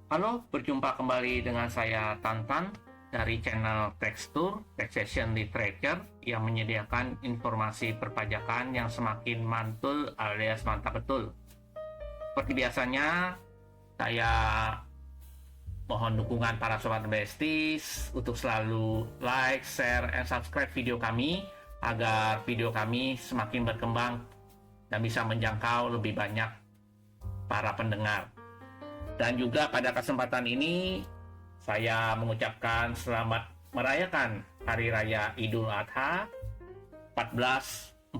Halo, berjumpa kembali dengan saya Tantan dari channel Tekstur Taxation Literature yang menyediakan informasi perpajakan yang semakin mantul alias mantap betul. Seperti biasanya, saya mohon dukungan para sobat besties untuk selalu like, share, and subscribe video kami agar video kami semakin berkembang dan bisa menjangkau lebih banyak para pendengar. Dan juga pada kesempatan ini saya mengucapkan selamat merayakan Hari Raya Idul Adha 1445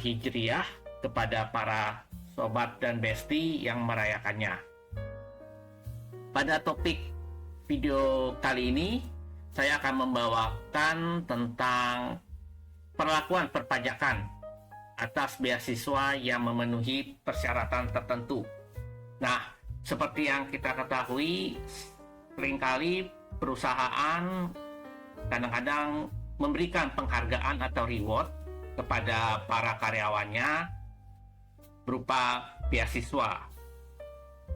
Hijriah kepada para sobat dan besti yang merayakannya. Pada topik video kali ini saya akan membawakan tentang perlakuan perpajakan atas beasiswa yang memenuhi persyaratan tertentu. Nah, seperti yang kita ketahui, seringkali perusahaan kadang-kadang memberikan penghargaan atau reward kepada para karyawannya berupa beasiswa.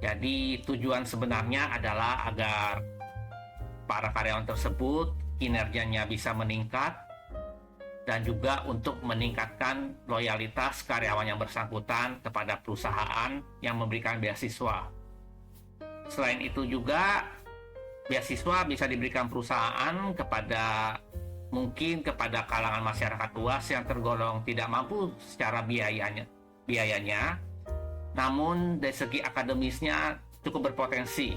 Jadi tujuan sebenarnya adalah agar para karyawan tersebut kinerjanya bisa meningkat dan juga untuk meningkatkan loyalitas karyawan yang bersangkutan kepada perusahaan yang memberikan beasiswa. Selain itu juga, beasiswa bisa diberikan perusahaan mungkin kepada kalangan masyarakat luas yang tergolong tidak mampu secara biayanya, namun dari segi akademisnya cukup berpotensi.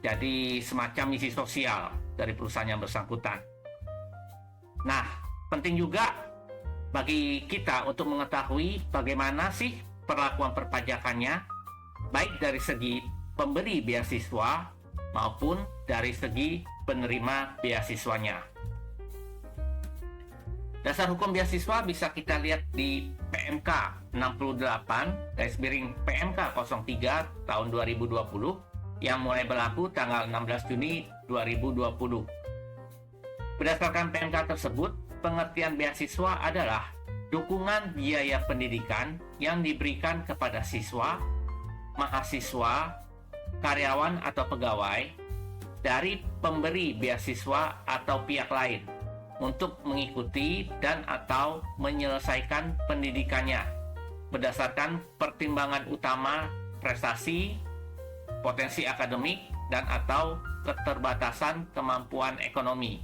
Jadi semacam misi sosial dari perusahaan yang bersangkutan. Nah, penting juga bagi kita untuk mengetahui bagaimana sih perlakuan perpajakannya, baik dari segi pemberi beasiswa maupun dari segi penerima beasiswanya. Dasar hukum beasiswa bisa kita lihat di PMK 68/PMK 03 tahun 2020 yang mulai berlaku tanggal 16 Juni 2020. Berdasarkan PMK tersebut, pengertian beasiswa adalah dukungan biaya pendidikan yang diberikan kepada siswa, mahasiswa, karyawan atau pegawai dari pemberi beasiswa atau pihak lain untuk mengikuti dan atau menyelesaikan pendidikannya berdasarkan pertimbangan utama prestasi, potensi akademik, dan atau keterbatasan kemampuan ekonomi.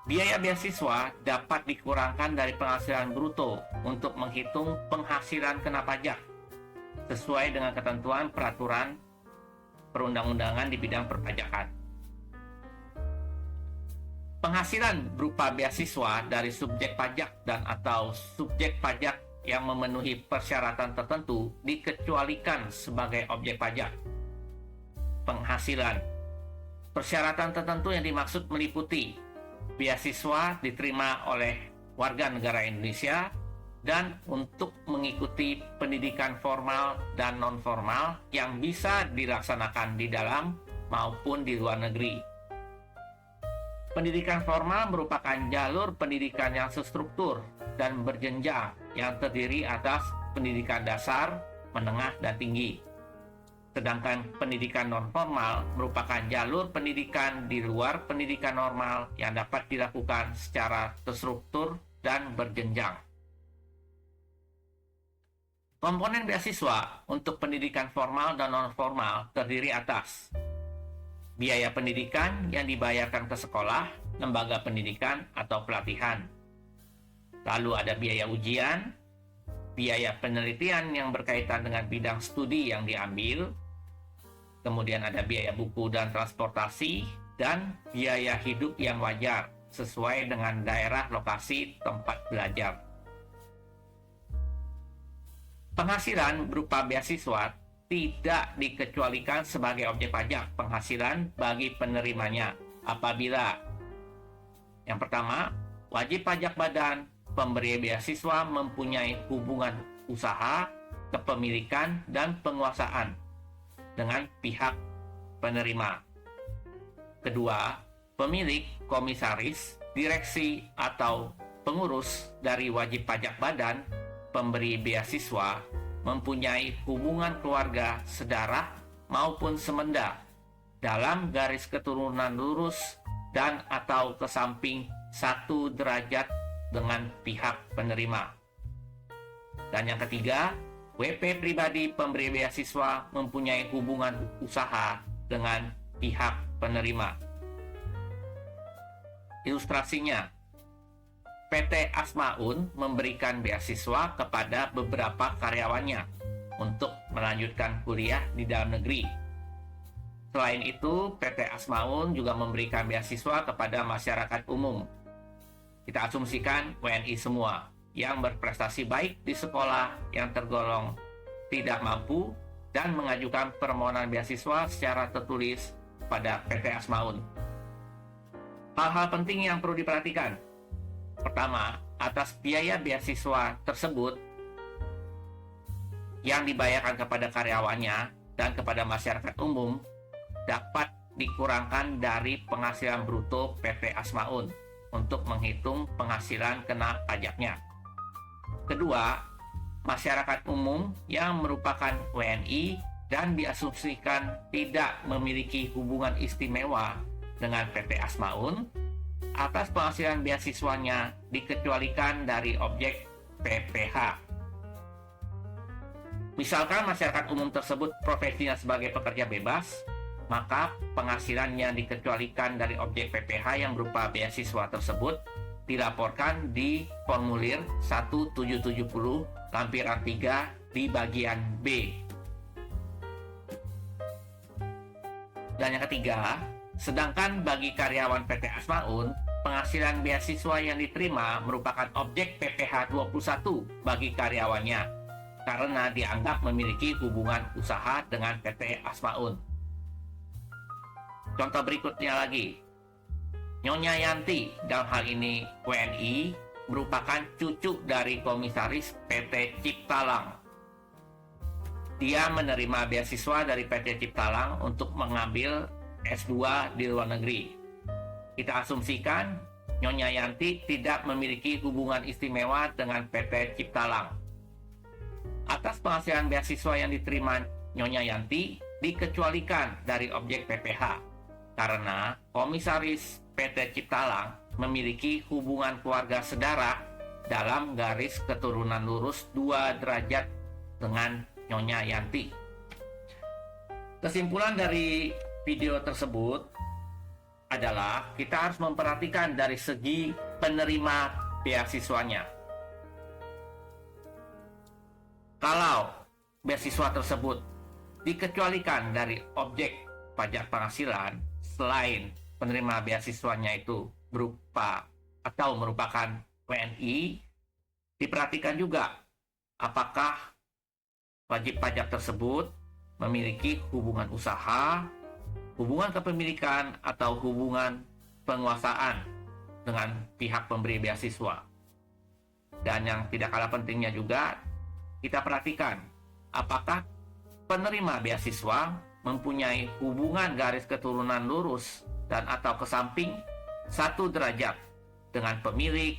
Biaya beasiswa dapat dikurangkan dari penghasilan bruto untuk menghitung penghasilan kena pajak sesuai dengan ketentuan peraturan perundang-undangan di bidang perpajakan. Penghasilan berupa beasiswa dari subjek pajak dan atau subjek pajak yang memenuhi persyaratan tertentu dikecualikan sebagai objek pajak. Penghasilan persyaratan tertentu yang dimaksud meliputi beasiswa diterima oleh warga negara Indonesia dan untuk mengikuti pendidikan formal dan non-formal yang bisa dilaksanakan di dalam maupun di luar negeri. Pendidikan formal merupakan jalur pendidikan yang terstruktur dan berjenjang yang terdiri atas pendidikan dasar, menengah, dan tinggi. Sedangkan pendidikan non-formal merupakan jalur pendidikan di luar pendidikan normal yang dapat dilakukan secara terstruktur dan berjenjang. Komponen beasiswa untuk pendidikan formal dan non-formal terdiri atas biaya pendidikan yang dibayarkan ke sekolah, lembaga pendidikan, atau pelatihan. Lalu ada biaya ujian, biaya penelitian yang berkaitan dengan bidang studi yang diambil, kemudian ada biaya buku dan transportasi, dan biaya hidup yang wajar sesuai dengan daerah lokasi tempat belajar. Penghasilan berupa beasiswa tidak dikecualikan sebagai objek pajak penghasilan bagi penerimanya apabila yang pertama, wajib pajak badan pemberi beasiswa mempunyai hubungan usaha, kepemilikan, dan penguasaan dengan pihak penerima. Kedua, pemilik, komisaris, direksi, atau pengurus dari wajib pajak badan pemberi beasiswa mempunyai hubungan keluarga sedarah maupun semenda dalam garis keturunan lurus dan atau ke samping 1 derajat dengan pihak penerima. Dan yang ketiga, WP pribadi pemberi beasiswa mempunyai hubungan usaha dengan pihak penerima. Ilustrasinya, PT Asmaun memberikan beasiswa kepada beberapa karyawannya untuk melanjutkan kuliah di dalam negeri. Selain itu, PT Asmaun juga memberikan beasiswa kepada masyarakat umum. Kita asumsikan WNI semua yang berprestasi baik di sekolah yang tergolong tidak mampu dan mengajukan permohonan beasiswa secara tertulis pada PT Asmaun. Hal-hal penting yang perlu diperhatikan. Pertama, atas biaya beasiswa tersebut yang dibayarkan kepada karyawannya dan kepada masyarakat umum dapat dikurangkan dari penghasilan bruto PT Asmaun untuk menghitung penghasilan kena pajaknya. Kedua, masyarakat umum yang merupakan WNI dan diasumsikan tidak memiliki hubungan istimewa dengan PT Asmaun, atas penghasilan beasiswanya dikecualikan dari objek PPH. Misalkan masyarakat umum tersebut profesinya sebagai pekerja bebas, maka penghasilan yang dikecualikan dari objek PPH yang berupa beasiswa tersebut dilaporkan di formulir 1770 lampiran 3 di bagian B. Dan yang ketiga, sedangkan bagi karyawan PT Asmaun, penghasilan beasiswa yang diterima merupakan objek PPH 21 bagi karyawannya karena dianggap memiliki hubungan usaha dengan PT Asmaun. Contoh berikutnya lagi, Nyonya Yanti, dalam hal ini WNI, merupakan cucu dari komisaris PT Ciptalang. Dia menerima beasiswa dari PT Ciptalang untuk mengambil S2 di luar negeri. Kita asumsikan Nyonya Yanti tidak memiliki hubungan istimewa dengan PT Ciptalang. Atas penghasilan beasiswa yang diterima Nyonya Yanti dikecualikan dari objek PPH karena komisaris PT Ciptalang memiliki hubungan keluarga sedarah dalam garis keturunan lurus 2 derajat dengan Nyonya Yanti. Kesimpulan dari video tersebut adalah kita harus memperhatikan dari segi penerima beasiswanya. Kalau beasiswa tersebut dikecualikan dari objek pajak penghasilan selain penerima beasiswanya itu berupa atau merupakan WNI, diperhatikan juga apakah wajib pajak tersebut memiliki hubungan usaha, hubungan kepemilikan, atau hubungan penguasaan dengan pihak pemberi beasiswa. Dan yang tidak kalah pentingnya juga, kita perhatikan apakah penerima beasiswa mempunyai hubungan garis keturunan lurus dan atau ke samping 1 derajat dengan pemilik,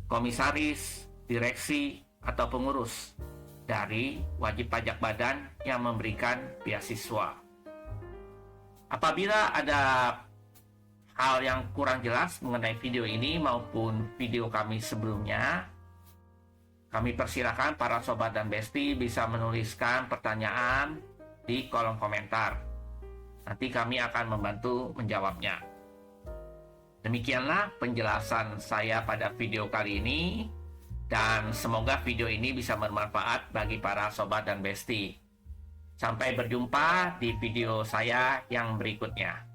komisaris, direksi, atau pengurus dari wajib pajak badan yang memberikan beasiswa. Apabila ada hal yang kurang jelas mengenai video ini maupun video kami sebelumnya, kami persilakan para sobat dan besti bisa menuliskan pertanyaan di kolom komentar. Nanti kami akan membantu menjawabnya. Demikianlah penjelasan saya pada video kali ini, dan semoga video ini bisa bermanfaat bagi para sobat dan besti. Sampai berjumpa di video saya yang berikutnya.